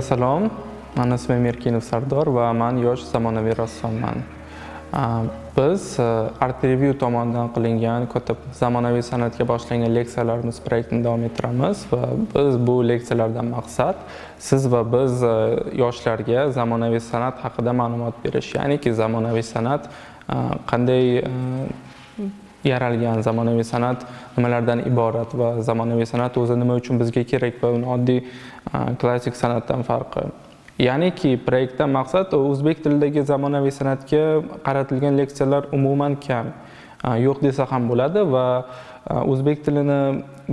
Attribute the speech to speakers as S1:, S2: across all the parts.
S1: Salom, men ismim Mirkinov Sardor va men yosh zamonaviy rassomman. Biz Art Review tomonidan qilingan kutub zamonaviy san'atga boshlangan leksiyalarimiz proyektini davom ettiramiz va biz bu leksiyalardan maqsad siz va biz yoshlarga zamonaviy san'at haqida ma'lumot berish, ya'niki zamonaviy san'at qanday yaralgan, zamonaviy san'at nimalardan iborat va zamonaviy san'at o'zi nima uchun bizga kerak va uni oddiy klassik san'atdan farqi. Ya'niki proyektdan maqsad o'zbek tilidagi zamonaviy san'atga qaratilgan leksiyalar umuman kam. Yo'q desa ham bo'ladi va o'zbek tilini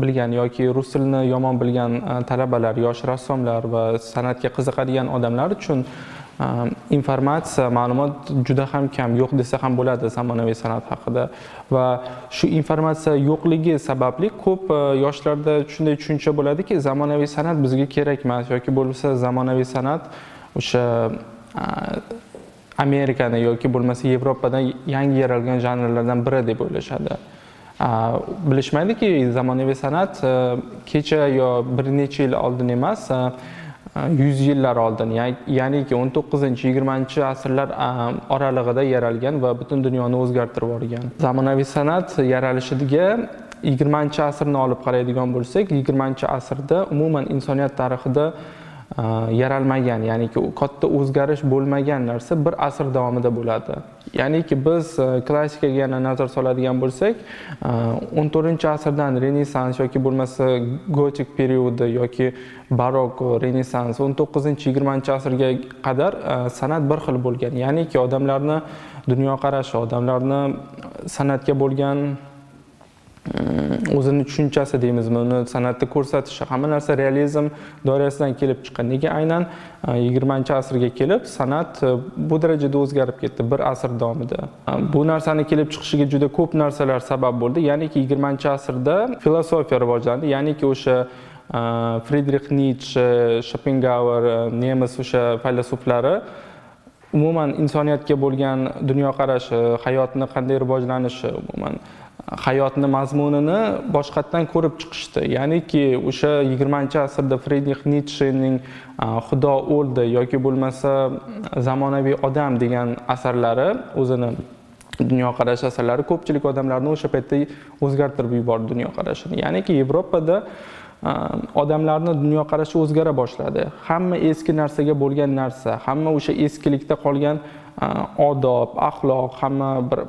S1: bilgan yoki rus tilini yomon bilgan talabalar, yosh rassomlar va san'atga qiziqadigan odamlar uchun informatsiya, ma'lumot juda ham kam, yo'q desa ham bo'ladi zamonaviy san'at haqida. Va shu informatsiya yo'qligi sababli ko'p yoshlarda shunday tushuncha bo'ladiki, zamonaviy san'at bizga kerak emas yoki bo'lmasa zamonaviy san'at o'sha Amerikani yoki bo'lmasa Yevropadan yangi yaralgan janrlardan biri deb o'ylashadi. Bilishmaydiki, zamonaviy san'at kecha yo bir necha yil oldin emas, 100 yillar oldin, ya'niki 19-20 asrlar oralig'ida yaralgan va butun dunyoni o'zgartirib yuborgan. Zamonaviy san'at yaralishiga 20-asrni olib qaraydigan bo'lsak, 20-asrda umuman insoniyat tarixida yaralmagan, ya'niki katta o'zgarish bo'lmagan narsa bir asr davomida bo'ladi. Ya'niki biz klassikaga yana nazar soladigan bo'lsak, 14-asrdan Renessans yoki bo'lmasa gotik periodi yoki barok, Renessans, 19-20-asrga qadar san'at bir xil bo'lgan. Ya'niki odamlarni dunyoqarashi, odamlarni san'atga bo'lgan o'zini tushunchasi deymizmi, uni san'atda ko'rsatishi, hamma narsa realizm doirasidan kelib chiqqan. Nega aynan 20-asrga kelib san'at bu darajada o'zgarib ketdi bir asr davomida? Bu narsani kelib chiqishiga juda ko'p narsalar sabab bo'ldi. Ya'niki 20-asrda filosofiya rivojlandi, ya'niki o'sha Friedrich Nietzsche, Schopenhauer, nemis o'sha faylosuflari umuman insoniyatga bo'lgan dunyoqarashi, hayotni qanday rivojlanishi, umuman hayotni mazmunini boshqatdan ko'rib chiqishdi. Ya'niki o'sha 20-asrda Friedrich Nietzschening Xudo o'ldi yoki bo'lmasa zamonaviy odam degan asarlari, o'zini dunyoqarash asarlari ko'pchilik odamlarni o'sha paytda o'zgartirib yubordi dunyoqarashini. Ya'niki Yevropada odamlarning dunyoqarashi o'zgara boshladi. Hamma eski narsaga bo'lgan narsa, hamma o'sha eskilikda qolgan odob, axloq, hamma bir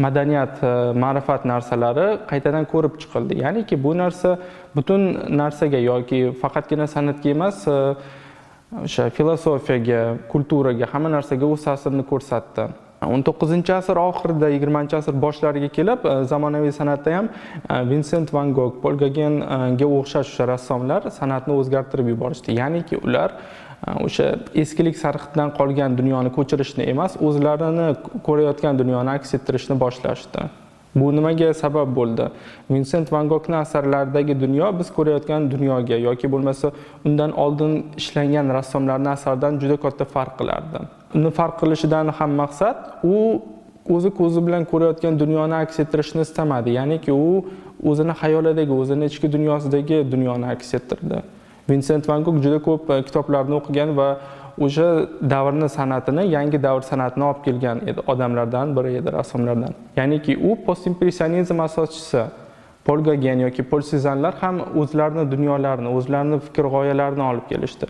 S1: madaniyat, ma'rifat narsalari qaytadan ko'rib chiqildi. Ya'niki bu narsa butun narsaga yoki faqatgina san'atga emas, o'sha filosofiyaga, kulturaga, hamma narsaga o'z ta'sirini ko'rsatdi. 19-asr oxirida 20-asr boshlariga kelib zamonaviy san'atda ham Vincent van Gogh, Paul Gauguinga o'xshash o'sha rassomlar san'atni o'zgartirib yuborishdi. Ya'niki ular o'sha eskilik sarxidan qolgan dunyoni ko'chirishni emas, o'zlarini ko'rayotgan dunyoni aks ettirishni boshlashdi. Bu nimaga sabab bo'ldi? Vincent van Goghning asarlaridagi dunyo biz ko'rayotgan dunyoga yoki bo'lmasa undan oldin ishlangan rassomlarning asaridan juda katta farq qilardi. Uni farq qilishidan ham maqsad u o'zi ko'zi bilan ko'rayotgan dunyoni aks ettirishni istamadi. Ya'niki u o'zini xayolidagi, o'zini ichki dunyosidagi dunyoni aks ettirdi. Vincent van Gogh juda ko'p kitoblarni o'qigan va o'sha davrni san'atini, yangi davr san'atini olib kelgan edi, odamlardan biri edi, rassomlardan. Ya'niki u postimpressionizm asoschisi Paul Gauguin yoki Paul Cézannelar ham o'zlarining dunyolarini, o'zlarining fikr-g'oyalarini olib kelishdi.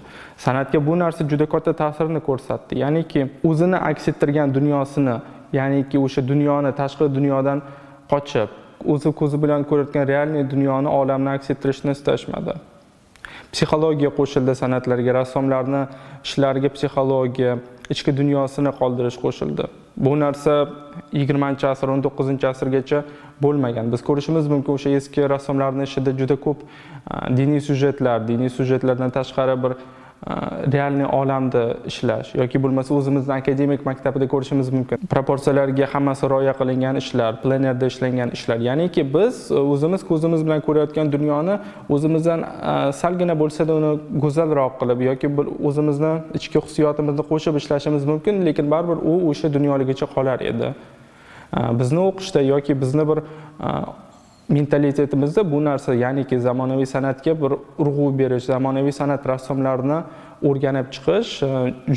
S1: San'atga bu narsa juda katta ta'sirini ko'rsatdi. Ya'niki o'zini aks ettirgan dunyosini, ya'niki o'sha dunyoni, tashqi dunyodan qochib, o'zi ko'zi bilan ko'rayotgan realniy dunyoni, olamni aks ettirishni istashmadi. Psixologiya qo'shildi san'atlarga, rassomlarning ishlariga psixologiya, ichki dunyosini qoldirish qo'shildi. Bu narsa 20-asr, 19-asrgacha bo'lmagan. Biz ko'rishimiz mumkin, o'sha eski rassomlarning ishida juda ko'p diniy syujetlardan tashqari bir realniy olamda ishlash yoki bo'lmasa o'zimizning akademik maktabida ko'rishimiz mumkin. Proporsiyalarga hammasi rioya qilingan ishlar, plenerda ishlangan ishlar. Ya'niki biz o'zimiz ko'zimiz bilan ko'rayotgan dunyoni o'zimizdan salgina bo'lsa-da uni go'zalroq qilib yoki o'zimizning ichki hissiyotimizni qo'shib ishlashimiz mumkin, lekin baribir u o'sha dunyoligicha qolar edi. Bizni o'qishda yoki bizni bir mentalitetimizda bu narsa, ya'niki zamonaviy san'atga bir urg'u berish, zamonaviy san'at rassomlarini o'rganib chiqish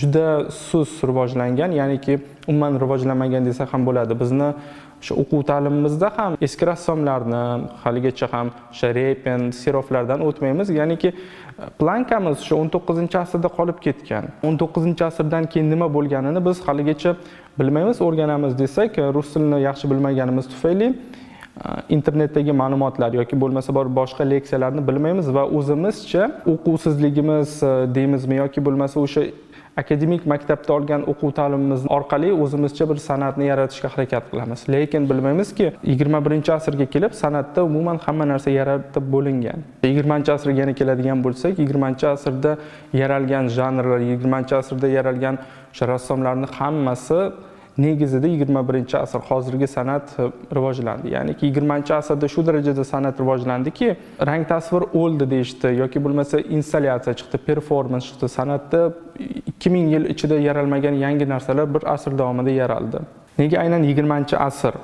S1: juda sust rivojlangan, ya'niki umuman rivojlanmagan desak ham bo'ladi. Bizni o'sha o'quv ta'limimizda ham eski rassomlarni haligacha ham o'sha Repen, Seroflardan o'tmaymiz, ya'niki plankamiz o'sha 19-asrda qolib ketgan. 19-asrdan keyin nima bo'lganini biz haligacha bilmaymiz. O'rganamiz desak, rus tilini yaxshi bilmaganimiz tufayli internetdagi ma'lumotlar yoki bo'lmasa boshqa leksiyalarni bilmaymiz va o'zimizcha o'quvsizligimiz deymizmi yoki bo'lmasa o'sha akademik maktabda olgan o'quv ta'limimiz orqali o'zimizcha bir san'atni yaratishga harakat qilamiz. Lekin bilmaymizki, 21-asrga kelib san'atda umuman hamma narsa yaratib bo'lingan. 20-asrga yana keladigan bo'lsak, 20-asrda yaralgan janrlar, 20-asrda yaralgan o'sha rassomlarning hammasi negizida 21-asr hozirgi san'at rivojlandi. Ya'niki 20-asrda shu darajada san'at rivojlandiki, rang tasvir o'ldi deyishdi yoki bo'lmasa installyatsiya chiqdi, performans chiqdi. San'atda 2000 yil ichida yaralmagan yangi narsalar bir asr davomida yaraldi. Nega aynan 20-asr?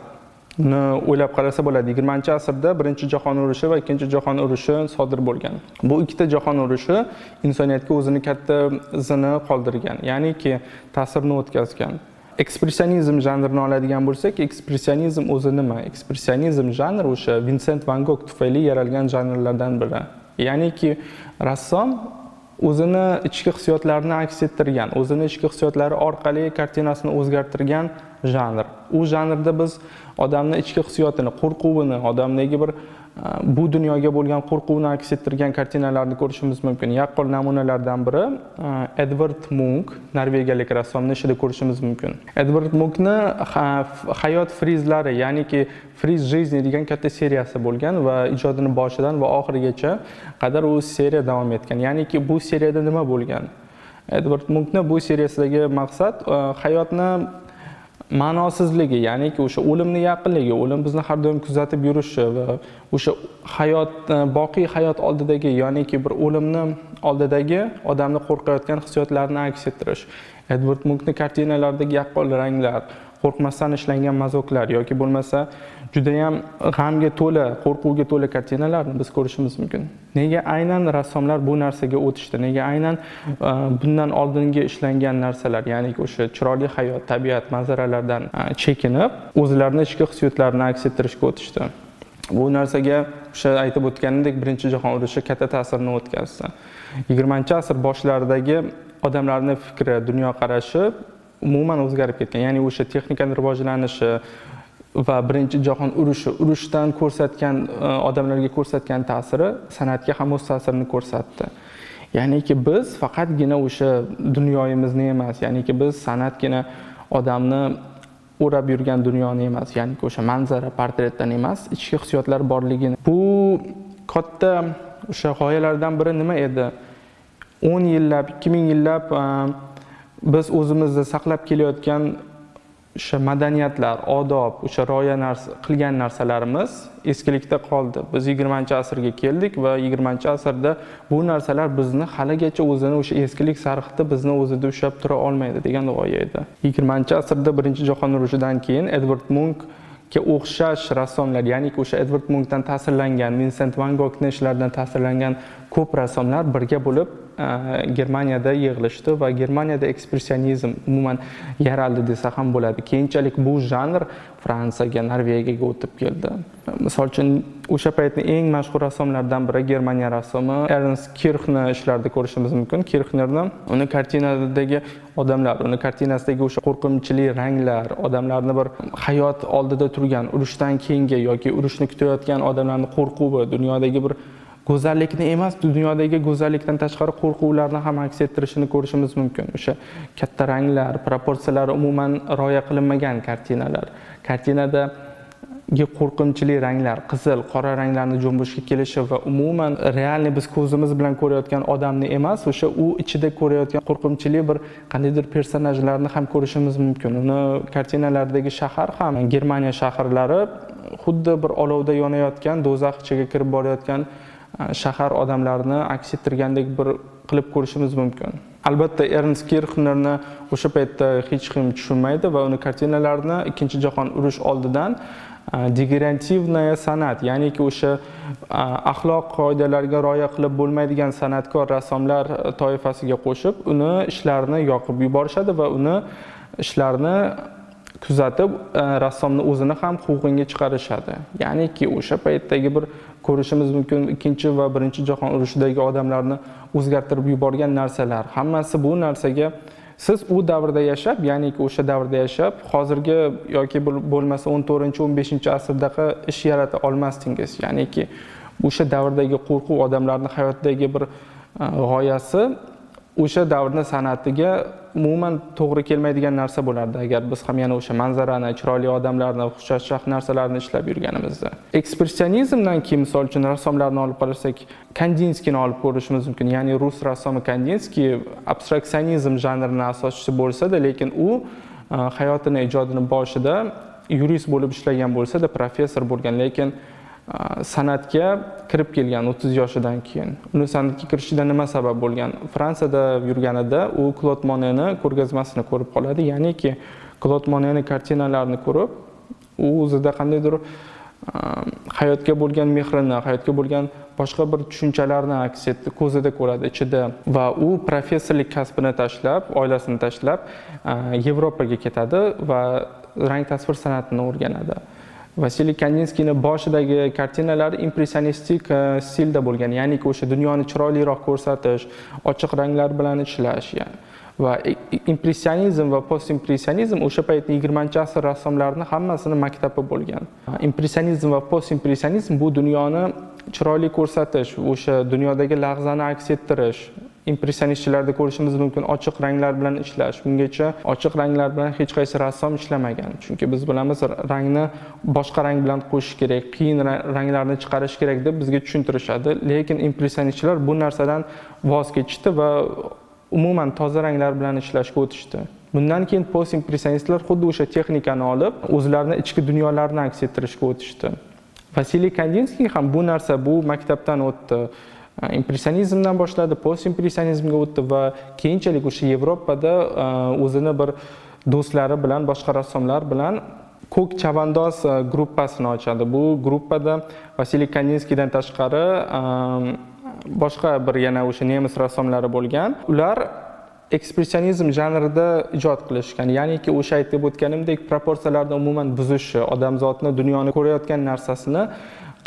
S1: Ni o'ylab qarasa bo'ladi. 20-asrda Birinchi jahon urushi va Ikkinchi jahon urushi sodir bo'lgan. Bu ikkita jahon urushi insoniyatga o'zini katta izini qoldirgan, ya'niki ta'sirini o'tkazgan. Ekspressionizm janrini oladigan bo'lsak, ekspressionizm o'zi nima? Ekspressionizm janri o'sha Vinsent van Gogh tufayli yaralgan janrlardan biri. Ya'niki rassom o'zini ichki hissiyotlarini aks ettirgan, o'zini ichki hissiyotlari orqali kartinasini o'zgartirgan janr. U janrda biz odamni ichki hissiyotini, qo'rquvini, odamdagi bir bu dunyoga bo'lgan qo'rquvni aks ettirgan kartinalarni ko'rishimiz mumkin. Yaqqol namunalardan biri Edvard Munch, norvegiyalik rassomning ishida ko'rishimiz mumkin. Edvard Munchni hayot frizlari, ya'niki Friz жизни degan katta seriyasi bo'lgan va ijodining boshidan va oxirigacha qadar u seriya davom etgan. Ya'niki bu seriyada nima bo'lgan? Edvard Munchni bu seriyasidagi maqsad hayotni ma'nosizligi, ya'niki o'sha o'limni yaqinligi, o'lim bizni har doim kuzatib yurishi va o'sha hayot, boqiy hayot oldidagi, ya'niki bir o'limni oldidagi odamni qo'rqayotgan hissiyotlarni aks ettirish. Edvard Munchning kartinalaridagi yaqqol ranglar, qo'rqmasdan ishlangan mazoklar yoki bo'lmasa juda ham g'amga to'la, qo'rquvga to'la kartinalarni biz ko'rishimiz mumkin. Nega aynan rassomlar bu narsaga o'tishdi? Nega aynan bundan oldingi ishlangan narsalar, ya'ni o'sha chiroyli hayot, tabiat manzaralaridan chekinib, o'zlarining ichki hissiyotlarini aks ettirishga o'tishdi? Bu narsaga o'sha aytib o'tganimdek, Birinchi jahon urushi katta ta'sirini o'tkazdi. 20-asr boshlaridagi odamlarning fikri, dunyoqarashi umuman o'zgarib ketgan. Ya'ni o'sha texnikaning rivojlanishi va Birinchi jahon urushi, urushdan ko'rsatgan odamlarga ko'rsatgan ta'siri san'atga ham o'z ta'sirini ko'rsatdi. Ya'niki biz faqatgina o'sha dunyoyimizni emas, ya'niki biz san'atgina odamni o'rab yurgan dunyoni emas, ya'niki o'sha manzara, portretdan emas, ichki hissiyotlar borligini. Bu katta o'sha g'oyalardan biri nima edi? 10 yillab, 2000 yillab biz o'zimizda saqlab kelayotgan o'sha madaniyatlar, odob, o'sha rioya qilgan narsalarimiz eskilikda qoldi. Biz 20-asrga keldik va 20-asrda bu narsalar bizni haligacha o'zini o'sha eskilik sarxiti bizni o'zida ushlab tura olmaydi degan g'oya edi. 20-asrda Birinchi jahon urushidan keyin Edvard Munchga o'xshash rassomlar, ya'ni o'sha Edvard Munchdan ta'sirlangan, Vinsent van Goghning ishlaridan ta'sirlangan ko'p rassomlar birga bo'lib Germaniyada yig'ilishdi va Germaniyada ekspressionizm umuman yaraldi desa ham bo'ladi. Keyinchalik bu janr Fransiyaga, Norvegiyaga o'tib keldi. Misol uchun, o'sha paytning eng mashhur rassomlaridan biri Germaniya rassomi Ernst Kirchner ishlarida ko'rishimiz mumkin. Kirchnerni uni kartinadagi odamlar, uni kartinasidagi o'sha qo'rqinchli ranglar, odamlarni bir hayot oldida turgan, urushdan keyingi yoki urushni kutayotgan odamlarning qo'rquvi, dunyodagi bir go'zallikni emas, dunyodagi go'zallikdan tashqari qo'rquvlarni ham aks ettirishini ko'rishimiz mumkin. O'sha katta ranglar, proporsiyalar umuman rioya qilinmagan kartinalar. Kartinadagi qo'rqinchli ranglar, qizil, qora ranglarni junbushga kelishi va umuman realni biz ko'zimiz bilan ko'rayotgan odamni emas, o'sha u ichida ko'rayotgan qo'rqinchli bir qandaydir personajlarni ham ko'rishimiz mumkin. Uni kartinalardagi shahar ham Germaniya shaharlari xuddi bir olovda yonayotgan, do'zax ichiga kirib borayotgan shahar odamlarini aks ettirgandek bir qilib ko'rishimiz mumkin. Albatta Ernst Kirchnerni o'sha paytda hech kim tushunmaydi va uni kartinalarini Ikkinchi jahon urushi oldidan degenerativnaya san'at, ya'niki o'sha axloq qoidalariga rioya qilib bo'lmaydigan san'atkor rassomlar toifasiga qo'shib, uni ishlarini yoqib yuborishadi va uni ishlarini kuzatib, rassomni o'zini ham huquqiga chiqarishadi. Ya'niki o'sha paytdagi bir ko'rishimiz mumkin Ikkinchi va Birinchi jahon urushidagi odamlarni o'zgartirib yuborgan narsalar. Hammasi bu narsaga siz u davrda yashab, ya'niki o'sha davrda yashab, hozirgi yoki bo'lmasa 14-15 asrdaqa ish yarata olmasdingiz. Ya'niki o'sha davrdagi qo'rquv odamlarning hayotdagi bir g'oyasi o'sha davrning san'atiga umuman to'g'ri kelmaydigan narsa bo'lardi agar biz ham yana o'sha manzarani, chiroyli odamlarni, xushchaqchaq narsalarni ishlab yurganimizda. Ekspressionizmdan keyin misol uchun rassomlarni olib qarasak, Kandinskiyni olib ko'rishimiz mumkin. Ya'ni rus rassomi Kandinskiy abstraksionizm janrining asoschisi bo'lsa-da, lekin u hayotini, ijodini boshida yurist bo'lib ishlagan bo'lsa-da, professor bo'lgan, lekin san'atga kirib kelgan 30 yoshidan keyin. Uni san'atga kirishida nima sabab bo'lgan? Fransiyada yurganida u Claude Monetni ko'rgazmasini ko'rib qoladi. Ya'niki Claude Monetni kartinalarini ko'rib, u o'zida qandaydir hayotga bo'lgan mehrini, hayotga bo'lgan boshqa bir tushunchalarni aks etdi, ko'zida ko'radi ichida va u professorlik kasbini tashlab, oilasini tashlab Yevropaga ketadi va rang tasvir san'atini o'rganadi. Vasiliy Kandinskiyning boshidagi kartinalari impressionistik stilda bo'lgan, ya'ni o'sha dunyoni chiroyliroq ko'rsatish, ochiq ranglar bilan ishlash, va impressionizm va postimpressionizm o'sha paytning 20-asr rassomlarining hammasini maktabi bo'lgan. Impressionizm va postimpressionizm bu dunyoni chiroyli ko'rsatish, o'sha dunyodagi lahzani aks ettirish. Impressionistchilarda ko'rishimiz mumkin ochiq ranglar bilan ishlash. Bungacha ochiq ranglar bilan hech qaysi rassom ishlamagan. Chunki biz bilamiz, rangni boshqa rang bilan qo'shish kerak, qiyin ranglarni chiqarish kerak deb bizga tushuntirishadi. Lekin impressionistchilar bu narsadan voz kechishdi va umuman toza ranglar bilan ishlashga o'tishdi. Bundan keyin post-impressionistlar xuddi o'sha texnikani olib, o'zlarining ichki dunyolarini aks ettirishga o'tishdi. Vasiliy Kandinskiy ham bu maktabdan o'tdi. Impressionizmdan boshladi, post-impressionizmga o'tdi va keyinchalik o'sha Yevropada o'zini bir do'stlari bilan, boshqa rassomlar bilan Ko'k chavandoz gruppasini ochadi. Bu gruppada Vasiliy Kandinskiydan tashqari boshqa bir yana o'sha nemis rassomlari bo'lgan. Ular ekspressionizm janrida ijod qilishgan. Ya'niki o'sha aytib o'tganimdek, proporsiyalarni umuman buzishi, odamzodni dunyoni ko'rayotgan narsasini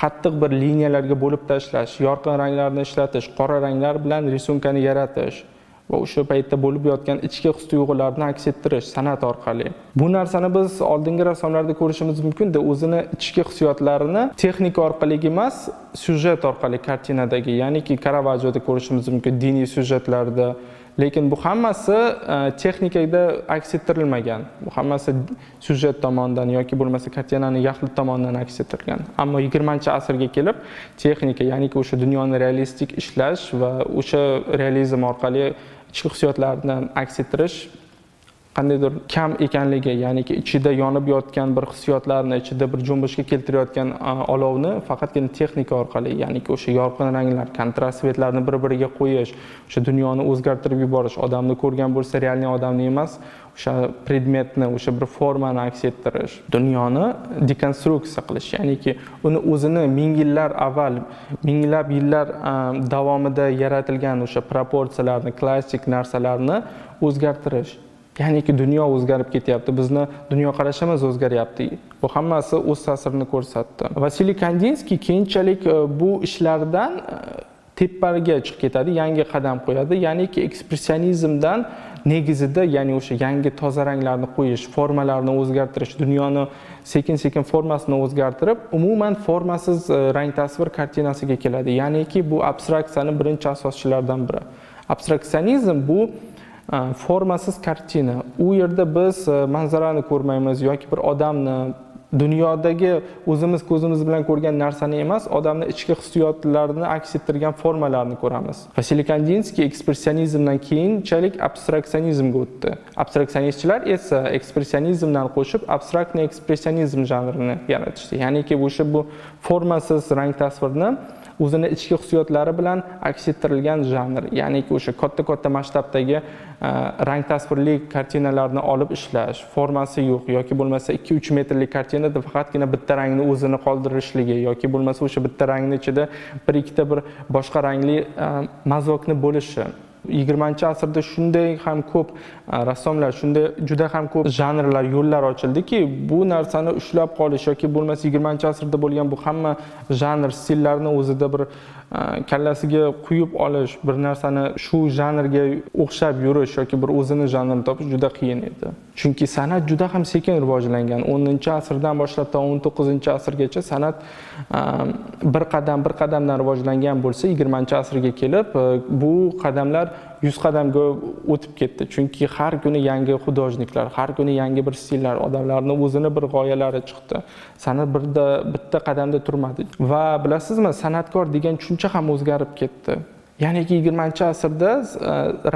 S1: qattiq bir liniyalarga bo'lib tashlash, yorqin ranglarni ishlatish, qora ranglar bilan risonkani yaratish va o'sha paytda bo'lib yotgan ichki his-tuyg'ularni aks ettirish san'at orqali. Bu narsani biz oldingi rassomlarda ko'rishimiz mumkin-da, o'zini ichki hissiyotlarini texnika orqali emas, syujet orqali kartinadagi, ya'niki Karavaggioda ko'rishimiz mumkin, diniy syujetlarda. Lekin bu hammasi texnikada aks ettirilmagan. Bu hammasi syujet tomonidan yoki bo'lmasa kartinaning yaxlit tomonidan aks ettirilgan. Ammo 20-asrga kelib texnika, ya'ni o'sha dunyoni realistik ishlash va o'sha realizm orqali ichki hissiyotlarni aks ettirish qandaydir kam ekanligi, ya'ni ichida yonib yotgan bir hissiyotlarni, ichida bir junbushga keltirayotgan olovni faqatgina texnika orqali, ya'ni o'sha yorqin ranglar, kontrast svetlarni bir-biriga qo'yish, o'sha dunyoni o'zgartirib yuborish, odamni ko'rgan bo'lsa realniy odamni emas, o'sha predmetni, o'sha bir formani aks ettirish, dunyoni dekonstruksiya qilish, ya'niki uni o'zini ming yillar avval, minglab yillar davomida yaratilgan o'sha proporsiyalarni, klassik narsalarni o'zgartirish. Ya'niki dunyo o'zgarib ketyapti, bizni dunyoqarashimiz o'zgaryapti. Bu hammasi o'z ta'sirini ko'rsatdi. Vasiliy Kandinskiy keyinchalik bu ishlardan tepariga chiqib ketadi, yangi qadam qo'yadi. Ya'niki ekspressionizmdan negizida, ya'ni o'sha yangi toza ranglarni qo'yish, formalarni o'zgartirish, dunyoni sekin-sekin formasini o'zgartirib, umuman formasiz rang tasvir kartinasiga keladi. Ya'niki bu abstraksiyaning birinchi asoschilaridan biri. Abstraksionizm bu formasiz kartina. U yerda biz manzarani ko'rmaymiz yoki bir odamni, dunyodagi o'zimiz ko'zimiz bilan ko'rgan narsani emas, odamning ichki hissiyotlarini aks ettirgan formalarni ko'ramiz. Vasiliy Kandinskiy ekspressionizmdan keyinchalik abstraksionizmga o'tdi. Abstraksionistchilar esa ekspressionizmdan qo'shib abstraktniy ekspressionizm janrini yaratishdi. Ya'niki o'sha bu formasiz rang tasvirni o'zini ichki hissiyotlari bilan aks ettirilgan janr. Ya'niki o'sha katta masshtabdagi rang tasvirli kartinalarni olib ishlash, formasi yo'q yoki bo'lmasa 2-3 metrlik kartinada faqatgina bitta rangni o'zini qoldirishligi yoki bo'lmasa o'sha bitta rangning ichida bir-ikkita bir boshqa rangli mazokni bo'lishi. 20-asrda shunday ham ko'p rassomlar, shunday juda ham ko'p janrlar, yo'llar ochildiki, bu narsani ushlab qolish yoki bo'lmasa 20-asrda bo'lgan bu hamma janr, stillarni o'zida bir kallasiga quyib olish, bir narsani shu janrga o'xshab yurish yoki bir o'zini janrini topish juda qiyin edi. Chunki san'at juda ham sekin rivojlangan. 10-asrdan boshlab to 19-asrgacha san'at bir qadamdan rivojlangan bo'lsa, 20-asrga kelib bu qadamlar 100 qadamga o'tib ketdi. Chunki har kuni yangi xudojniklar, har kuni yangi bir stillar, odamlarning o'zini bir g'oyalari chiqdi. San'at bitta qadamda turmadi. Va bilasizmi, san'atkor degan tushuncha ham o'zgarib ketdi. Ya'niki 20-asrda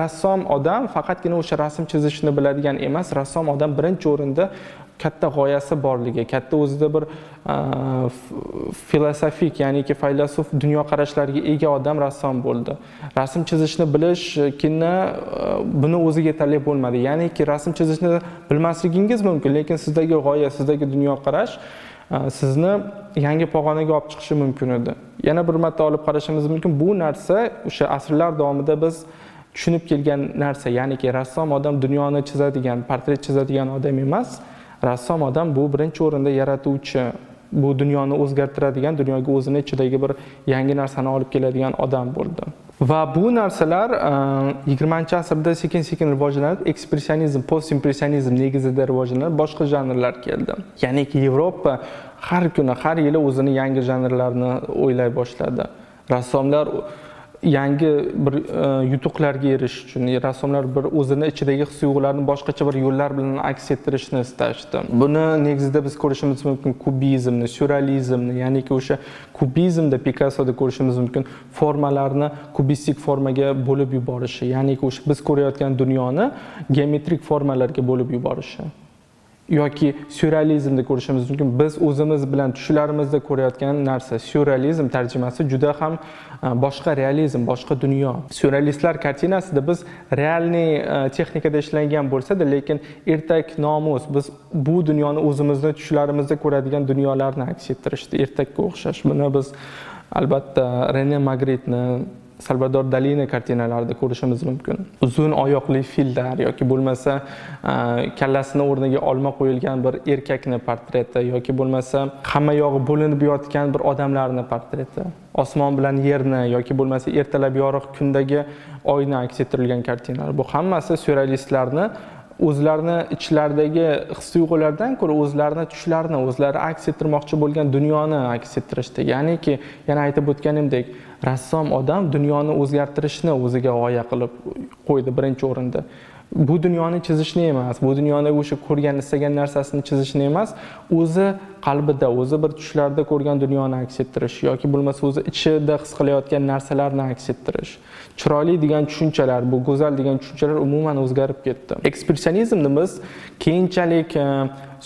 S1: rassom odam faqatgina o'sha rasm chizishni biladigan emas, rassom odam birinchi o'rinda katta g'oyasi borligi, katta o'zida bir filosofik, ya'niki faylasuf dunyoqarashlarga ega odam rassom bo'ldi. Rasm chizishni bilishgina buni o'ziga yetarli bo'lmadi. Ya'niki rasm chizishni bilmasligingiz mumkin, lekin sizdagi g'oya, sizdagi dunyoqarash sizni yangi pog'onaga olib chiqishi mumkin edi. Yana bir marta olib qarashimiz mumkin. Bu narsa o'sha asrlar davomida biz tushunib kelgan narsa, ya'niki rassom odam dunyoni chizadigan, portret chizadigan odam emas. Rassom odam bu birinchi o'rinda yaratuvchi, bu dunyoni o'zgartiradigan, dunyoga o'zini ichidagi bir yangi narsani olib keladigan odam bo'ldi. Va bu narsalar 20-asrda sekin-sekin rivojlanib, ekspressionizm, postimpressionizm negizida rivojlanib, boshqa janrlar keldi. Ya'niki Yevropa har kuni, har yili o'zini yangi janrlarni o'ylay boshladi. Rassomlar yangi bir yutuqlarga erishish uchun rassomlar bir o'zini ichidagi his-tuyg'ularni boshqacha bir yo'llar bilan aks ettirishni istashdi. Buni negizida biz ko'rishimiz mumkin kubizmni, surrealizmni, ya'niki o'sha kubizmda Pikassoda ko'rishimiz mumkin formalarni kubistik formaga bo'lib yuborishi, ya'niki o'sha biz ko'rayotgan dunyoni geometrik formalarga bo'lib yuborishi. Yoki surrealizmda ko'rishimiz mumkin. Biz o'zimiz bilan tushlarimizda ko'rayotgan narsa. Surrealizm tarjimasi juda ham boshqa realizm, boshqa dunyo. Surrealistlar kartinasida biz realniy texnikada ishlangan bo'lsa-da, lekin ertak nomus, biz bu dunyoni o'zimizni tushlarimizda ko'radigan dunyolarni aks ettirishdi, ertakka o'xshash. Buni biz albatta Rene Magritte'ni, Salvador Dali'ni kartinalarida ko'rishimiz mumkin. Uzun oyoqli fillar yoki bo'lmasa kallasini o'rniga olma qo'yilgan bir erkakni portreti yoki bo'lmasa hamma yog'i bo'linib yotgan bir odamlarni portreti. Osmon bilan yerni yoki bo'lmasa ertalab yorug' kundagi oyni aks ettirilgan kartinalar. Bu hammasi surrealistlarni o'zlarini ichlaridagi his-tuyg'ulardan ko'ra o'zlarini tushlarini, o'zlari aks ettirmoqchi bo'lgan dunyoni aks ettirishdi. Ya'niki, yana aytib o'tganimdek, rassom odam dunyoni o'zgartirishni o'ziga g'oya qilib qo'ydi birinchi o'rinda. Bu dunyoni chizishni emas, bu dunyoni o'sha ko'rgan, istagan narsasini chizishni emas, o'zi qalbida, o'zi bir tushlarda ko'rgan dunyoni aks ettirish yoki bo'lmasa o'zi ichida his qilayotgan narsalarni aks ettirish. Chiroyli degan tushunchalar, bu go'zal degan tushunchalar umuman o'zgarib ketdi. Ekspressionizmni biz keyinchalik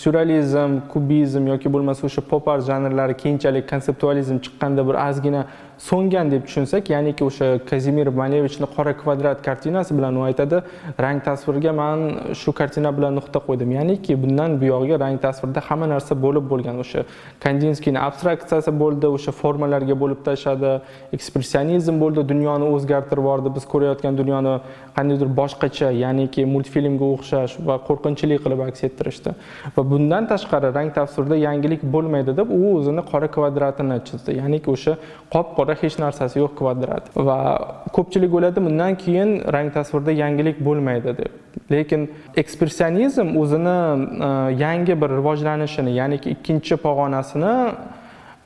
S1: surrealizm, kubizm yoki bo'lmasa o'sha pop art janrlari keyinchalik konseptualizm chiqqanda bir ozgina so'ngan deb tushunsak, ya'niki o'sha Kazimir Malevichning Qora kvadrat kartinasi bilan u aytadi, rang tasvirga men shu kartina bilan nuqta qo'ydim. Ya'niki bundan buyog'iga rang tasvirda hamma narsa bo'lgan. O'sha Kandinskiyning abstraksiyasi bo'ldi, o'sha formalarga bo'lib tashladi, ekspressionizm bo'ldi, dunyoni o'zgartirib yubordi. Biz ko'rayotgan dunyoni qandaydir boshqacha, ya'niki multfilmga o'xshash va qo'rqinchli qilib aks ettirishdi. Va bundan tashqari rang tasvirda yangilik bo'lmaydi deb u o'zini qora kvadratini chizdi. Ya'niki o'sha qop-qora hech narsasi yo'q kvadrat. Va ko'pchilik o'yladi, bundan keyin rang tasvirda yangilik bo'lmaydi deb. Lekin ekspressionizm o'zini yangi bir rivojlanishini, ya'niki ikkinchi pog'onasini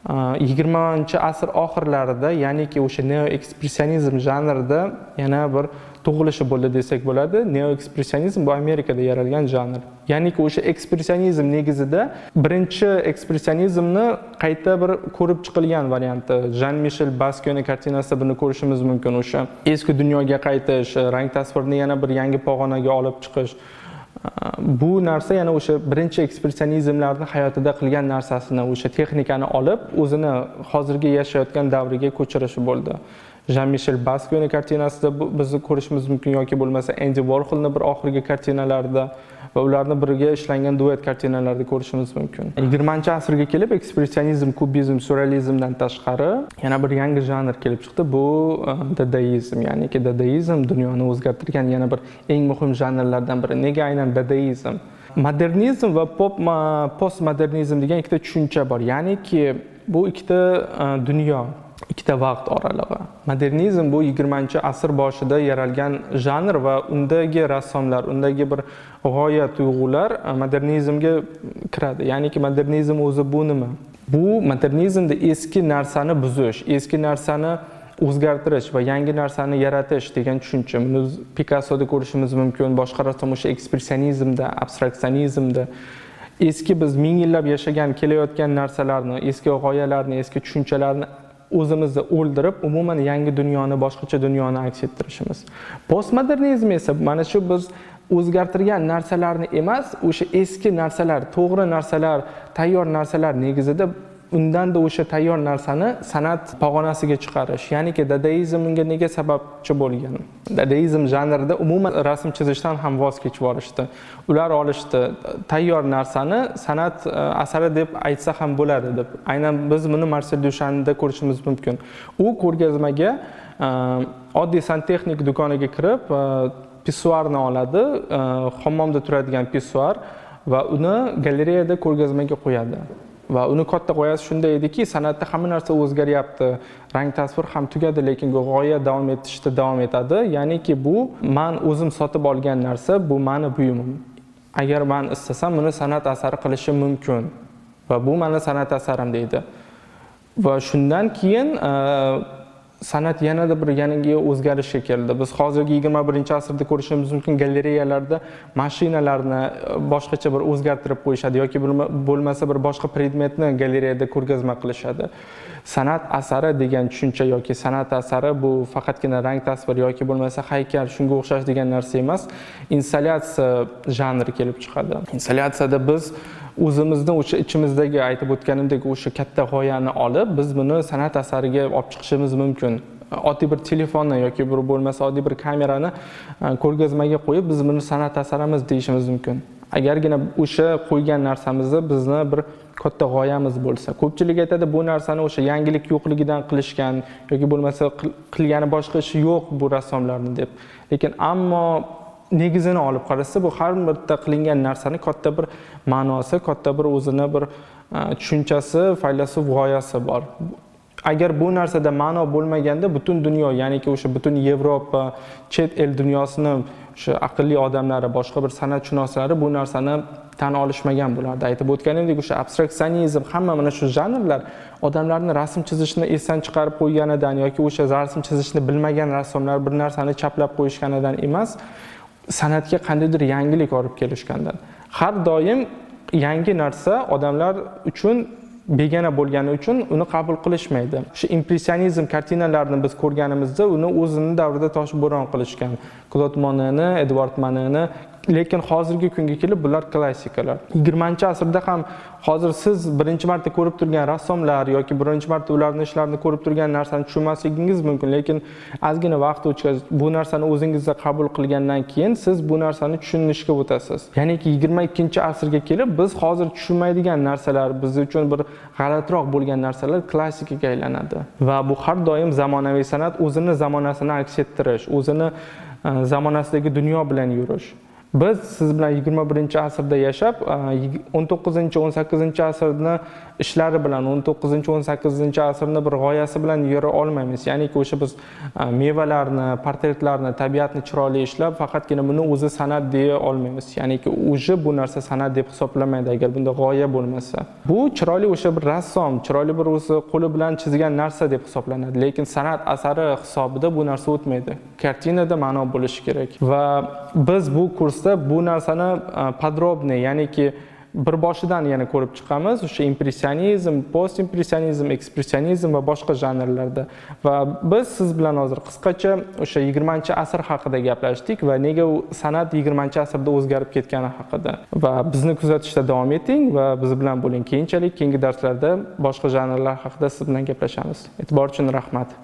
S1: 20-asr oxirlarida, ya'niki o'sha neo-ekspressionizm janrida yana bir tug'ilishi bo'ldi desak bo'ladi. Neo-ekspressionizm bu Amerikada yaralgan janr. Ya'niki o'sha ekspressionizm negizida birinchi ekspressionizmni qayta bir ko'rib chiqilgan varianti. Jean-Michel Basquiat'ning kartinasida buni ko'rishimiz mumkin. O'sha eski dunyoga qaytish, rang tasvirni yana bir yangi pog'onaga olib chiqish. Bu narsa yana o'sha birinchi ekspressionizmlarni hayotida qilgan narsasini, o'sha texnikani olib, o'zini hozirgi yashayotgan davriga ko'chirishi bo'ldi. Jean-Michel Basquiat'ning kartinasida bizni ko'rishimiz mumkin yoki bo'lmasa Andy Warhol'ning bir oxirgi kartinalarida va ularni birga ishlangan duet kartinalarda ko'rishimiz mumkin. 20-asrga kelib ekspressionizm, kubizm, surrealizmdan tashqari yana bir yangi janr kelib chiqdi. Bu dadaizm, ya'niki dadaizm dunyoni o'zgartirgan yana bir eng muhim janrlardan biri. Nega aynan dadaizm? Modernizm va postmodernizm degan ikkita tushuncha bor. Ya'niki bu ikkita dunyo, ikkita vaqt oralig'i. Modernizm bu 20-asr boshida yaralgan janr va undagi rassomlar, undagi bir g'oya, tuyg'ular modernizmga kiradi. Ya'niki modernizm o'zi bu nima? Bu modernizmda eski narsani buzish, eski narsani o'zgartirish va yangi narsani yaratish degan tushuncha. Buni Picassoda ko'rishimiz mumkin, boshqa rassom o'sha ekspressionizmda, abstraksionizmda eski biz ming yillab yashagan, kelayotgan narsalarni, eski g'oyalarni, eski tushunchalarni o'zimizda o'ldirib, umuman yangi dunyoni, boshqacha dunyoni aks ettirishimiz. Postmodernizm esa mana shu biz o'zgartirgan narsalarni emas, o'sha eski narsalar, to'g'ri narsalar, tayyor narsalar negizida undanda o'sha tayyor narsani san'at pog'onasiga chiqarish. Ya'niki dadaizm unga nega sababchi bo'lgan? Dadaizm janrida umuman rasm chizishdan ham voz kechib yuborishdi. Ular olishdi tayyor narsani san'at asari deb aytsa ham bo'ladi deb. Aynan biz buni Marcel Duchampda ko'rishimiz mumkin. U ko'rgazmaga oddiy santexnik do'koniga kirib, pissuarni oladi, hammomda turadigan pissuar va uni galereyada ko'rgazmaga qo'yadi. Va uni katta g'oyasi shunday ediki, san'atda hamma narsa o'zgaryapti, rang tasvir ham tugadi, lekin g'oya davom etishda davom etadi. Ya'niki bu men o'zim sotib olgan narsa, bu meni buyumim. Agar men istasam, buni san'at asari qilishim mumkin va bu meni san'at asarim deydi. Va shundan keyin san'at yanada bir yangi o'zgarishga keldi. Biz hozirgi 21-asrda ko'rishimiz mumkin galereyalarda mashinalarni boshqacha bir o'zgartirib qo'yishadi yoki bo'lmasa bir boshqa predmetni galereyada ko'rgazma qilishadi. San'at asari degan tushuncha yoki san'at asari bu faqatgina rang tasvir yoki bo'lmasa haykal, shunga o'xshash degan narsa emas. Installyatsiya janri kelib chiqadi. Installyatsiyada biz o'zimizni o'sha ichimizdagi aytib o'tganimdek o'sha katta g'oyani olib, biz buni san'at asariga olib chiqishimiz mumkin. Oddiy bir telefonni yoki bir bo'lmasa oddiy bir kamerani ko'rgazmaga qo'yib, biz buni san'at asarimiz deyishimiz mumkin. Agargina o'sha qo'ygan narsamizni bizni bir katta g'oyamiz bo'lsa. Ko'pchilik aytadi, bu narsani o'sha yangilik yo'qligidan qilishgan yoki bo'lmasa qilgani boshqa ishi yo'q bu rassomlarni deb. Lekin ammo negizini olib qarasa, bu har bitta qilingan narsani katta bir ma'nosi, katta bir o'zini bir tushunchasi, faylasuf g'oyasi bor. Agar bu narsada ma'no bo'lmaganda butun dunyo, ya'niki o'sha butun Yevropa, chet el dunyosini o'sha aqlli odamlari, boshqa bir san'atshunoslari bu narsani tan olishmagan bo'lardi. Aytib o'tganimdek, o'sha abstraksionizm, hamma mana shu janrlar odamlarni rasm chizishni esdan chiqarib qo'yganidan yoki o'sha rasm chizishni bilmagan rassomlar bir narsani chaplab qo'yishganidan emas, san'atga qandaydir yangilik olib kelishgandan. Har doim yangi narsa odamlar uchun begona bo'lgani uchun uni qabul qilishmaydi. Shu impressionizm kartinalarni biz ko'rganimizda uni o'zini davrida toshbo'ron qilishgan. Claude Monetni, Edward Manetni, lekin hozirgi kunga kelib bular klassikalar. 20-asrda ham hozir siz birinchi marta ko'rib turgan rassomlar yoki birinchi marta ularning ishlarini ko'rib turgan narsani tushunmasligingiz mumkin, lekin ozgina vaqt o'tgach bu narsani o'zingizda qabul qilgandan keyin siz bu narsani tushunishga o'tasiz. Ya'niki 22-asrga kelib biz hozir tushunmaydigan narsalar, biz uchun bir g'alatiroq bo'lgan narsalar klassikaga aylanadi. Va bu har doim zamonaviy san'at o'zini zamonasini aks ettirish, o'zini zamonasidagi dunyo bilan yurish. Biz siz bilan 21-asrda yashab, 19-18-asrni ishlari bilan 19-18-asrni bir g'oyasi bilan yura olmaymiz. Ya'niki o'sha biz mevalarni, portretlarni, tabiatni chiroyli ishlab, faqatgina buni o'zi san'at deya olmaymiz. Ya'niki o'zi bu narsa san'at deb hisoblamaydi agar bunda g'oya bo'lmasa. Bu chiroyli o'sha bir rassom, chiroyli bir o'zi qo'li bilan chizgan narsa deb hisoblanadi, lekin san'at asari hisobida bu narsa o'tmaydi. Kartinada ma'no bo'lishi kerak. Va biz bu kursda bu narsani podrobniy, ya'niki bir boshidan yana ko'rib chiqamiz o'sha impressionizm, post impressionizm, ekspressionizm va boshqa janrlarda. Va biz siz bilan hozir qisqacha o'sha 20-asr haqida gaplashdik va nega u san'at 20-asrda o'zgarib ketgani haqida. Va bizni kuzatishda davom eting va biz bilan bo'ling. Keyinchalik keyingi darslarda boshqa janrlar haqida siz bilan gaplashamiz. E'tibor uchun rahmat.